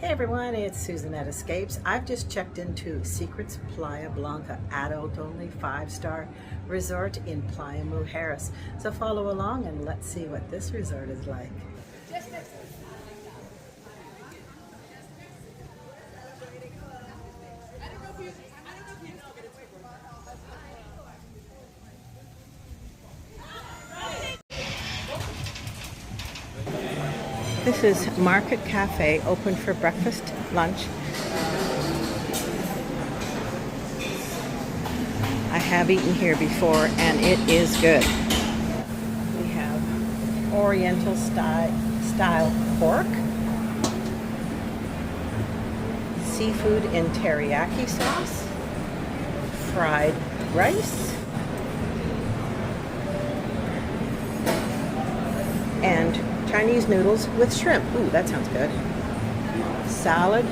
Hey everyone, it's Susan at Escapes. I've just checked into Secrets Playa Blanca, adult only 5-star resort in Playa Mujeres. So follow along and let's see what this resort is like. This is Market Cafe, open for breakfast, lunch. I have eaten here before and it is good. We have Oriental style pork, seafood in teriyaki sauce, fried rice, and Chinese noodles with shrimp. Ooh, that sounds good. Salad.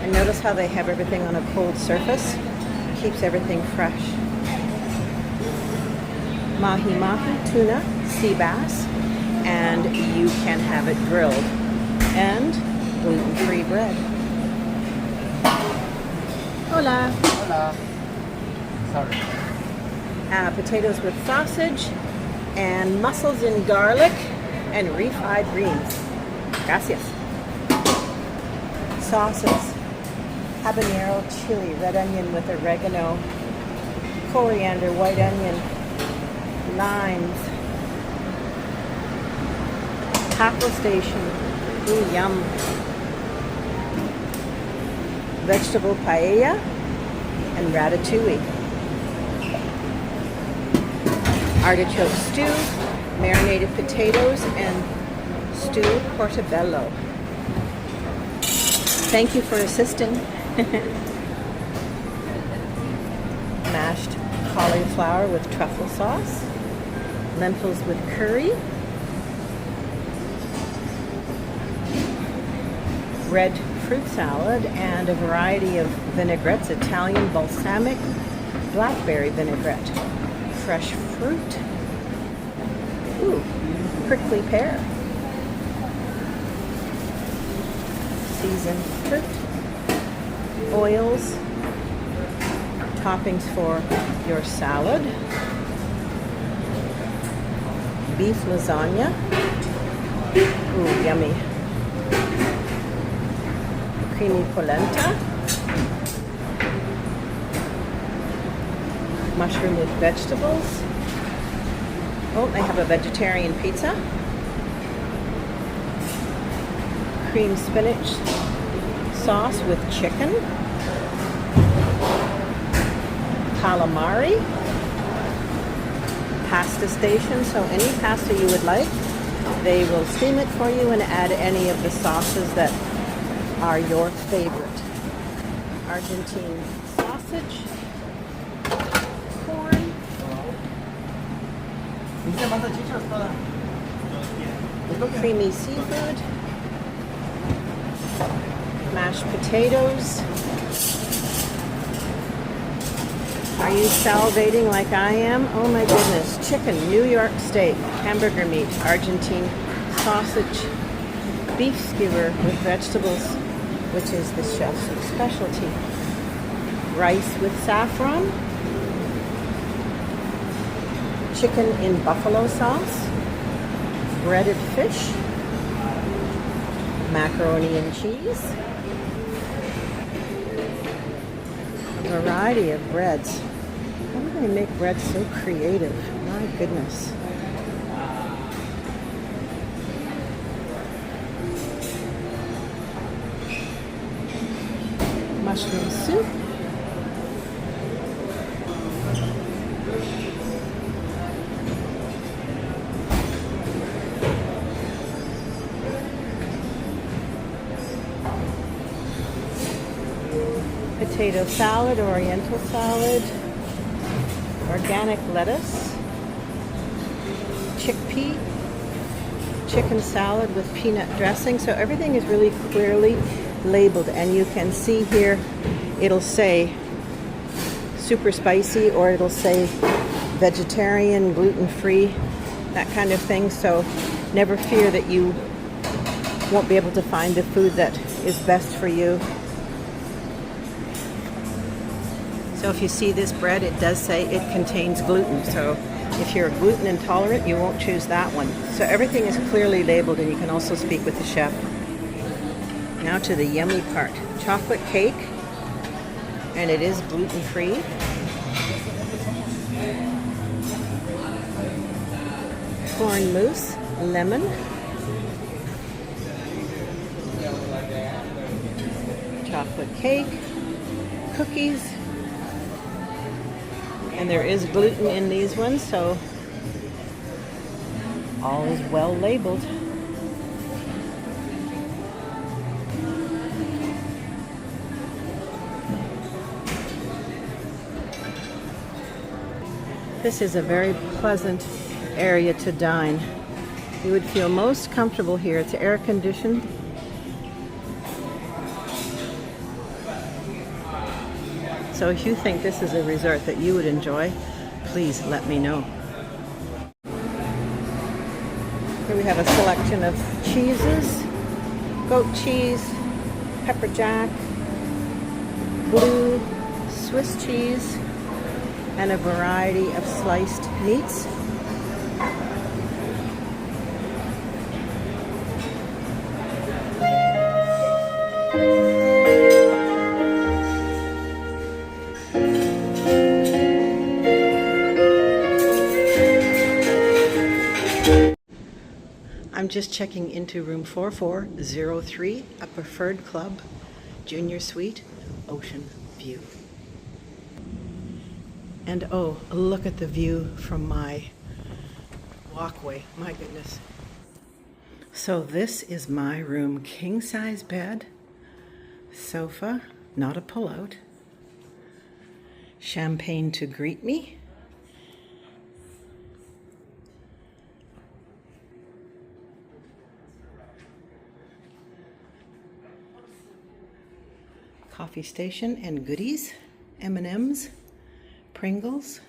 And notice how they have everything on a cold surface. Keeps everything fresh. Mahi-mahi, tuna, sea bass, and you can have it grilled. And gluten-free bread. Hola. Hola. Sorry. Potatoes with sausage and mussels in garlic and refried greens. Gracias. Sauces. Habanero chili, red onion with oregano, coriander, white onion, limes. Taco station. Ooh, yum. Vegetable paella and ratatouille. Artichoke stew, marinated potatoes, and stewed portobello. Thank you for assisting. Mashed cauliflower with truffle sauce, lentils with curry, red fruit salad, and a variety of vinaigrettes, Italian balsamic, blackberry vinaigrette, fresh fruit. Ooh, prickly pear. Seasoned fruit. Oils. Toppings for your salad. Beef lasagna. Ooh, yummy. Creamy polenta. Mushroom with vegetables. Oh, they have a vegetarian pizza. Cream spinach sauce with chicken. Calamari. Pasta station, so any pasta you would like, they will steam it for you and add any of the sauces that are your favorite. Argentine sausage. Corn. Creamy seafood, mashed potatoes. Are you salivating like I am? Oh my goodness. Chicken, New York steak, hamburger meat, Argentine sausage, beef skewer with vegetables, which is the chef's specialty. Rice with saffron. Chicken in buffalo sauce, breaded fish, macaroni and cheese, a variety of breads. How do they make bread so creative? My goodness. Mushroom soup. Potato salad, oriental salad, organic lettuce, chickpea, chicken salad with peanut dressing. So everything is really clearly labeled, and you can see here it'll say super spicy or it'll say vegetarian, gluten-free, that kind of thing. So never fear that you won't be able to find the food that is best for you. So if you see this bread, it does say it contains gluten. So if you're gluten intolerant, you won't choose that one. So everything is clearly labeled, and you can also speak with the chef. Now to the yummy part. Chocolate cake, and it is gluten-free. Corn mousse, lemon. Chocolate cake, cookies. And there is gluten in these ones, so all is well labeled. This is a very pleasant area to dine. You would feel most comfortable here. It's air conditioned. So if you think this is a resort that you would enjoy, please let me know. Here we have a selection of cheeses: goat cheese, pepper jack, blue, Swiss cheese, and a variety of sliced meats. I'm just checking into room 4403, a preferred club, junior suite, ocean view. And oh, look at the view from my walkway. My goodness. So this is my room. King size bed, sofa, not a pullout, champagne to greet me, coffee station and goodies, M&Ms, Pringles,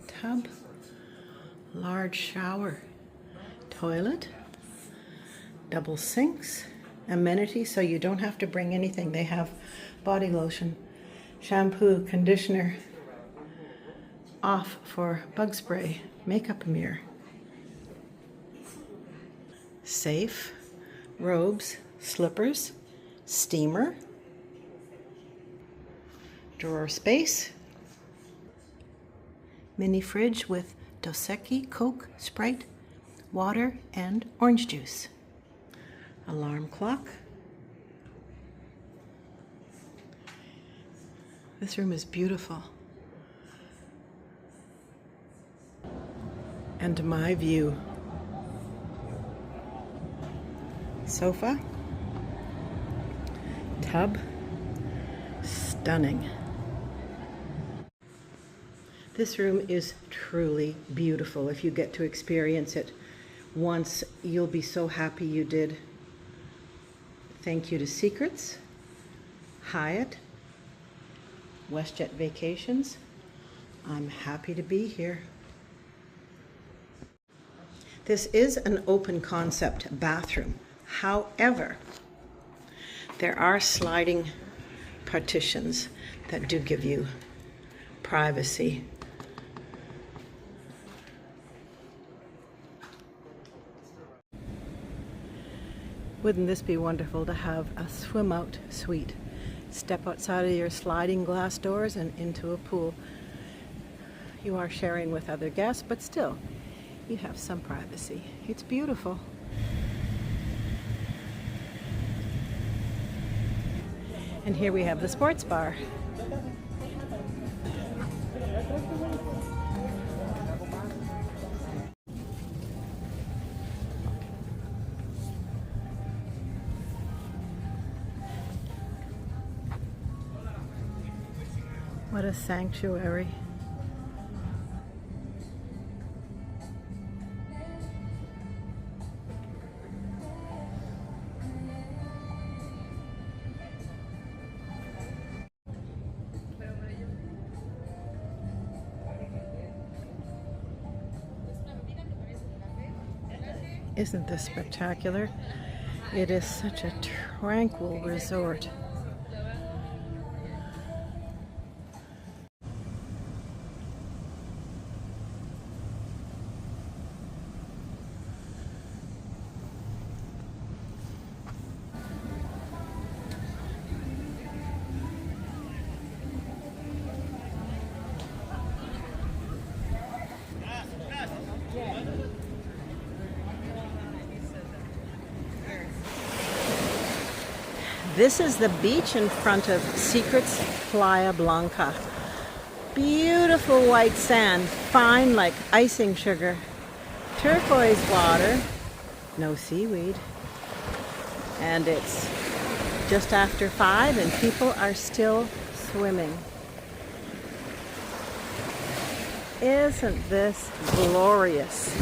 tub, large shower, toilet, double sinks, amenities, so you don't have to bring anything. They have body lotion, shampoo, conditioner, off for bug spray, makeup mirror, safe, robes, slippers, steamer, drawer space, mini fridge with Dos Equis, Coke, Sprite, water, and orange juice, alarm clock. This room is beautiful. And my view. Sofa, tub, stunning. This room is truly beautiful. If you get to experience it once, you'll be so happy you did. Thank you to Secrets, Hyatt, WestJet Vacations. I'm happy to be here. This is an open concept bathroom. However, there are sliding partitions that do give you privacy. Wouldn't this be wonderful to have a swim out suite? Step outside of your sliding glass doors and into a pool. You are sharing with other guests, but still, you have some privacy. It's beautiful. And here we have the sports bar. What a sanctuary. Isn't this spectacular? It is such a tranquil resort. This is the beach in front of Secrets Playa Blanca. Beautiful white sand, fine like icing sugar. Turquoise water, no seaweed. And it's just after 5 and people are still swimming. Isn't this glorious?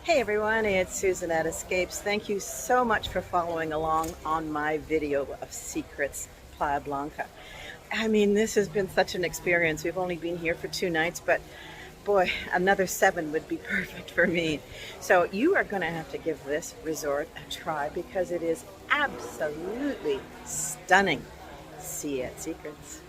Hey everyone, it's Susan at Escapes. Thank you so much for following along on my video of Secrets Playa Blanca. I mean, this has been such an experience. We've only been here for 2 nights, but boy, another 7 would be perfect for me. So you are going to have to give this resort a try because it is absolutely stunning. See you at Secrets.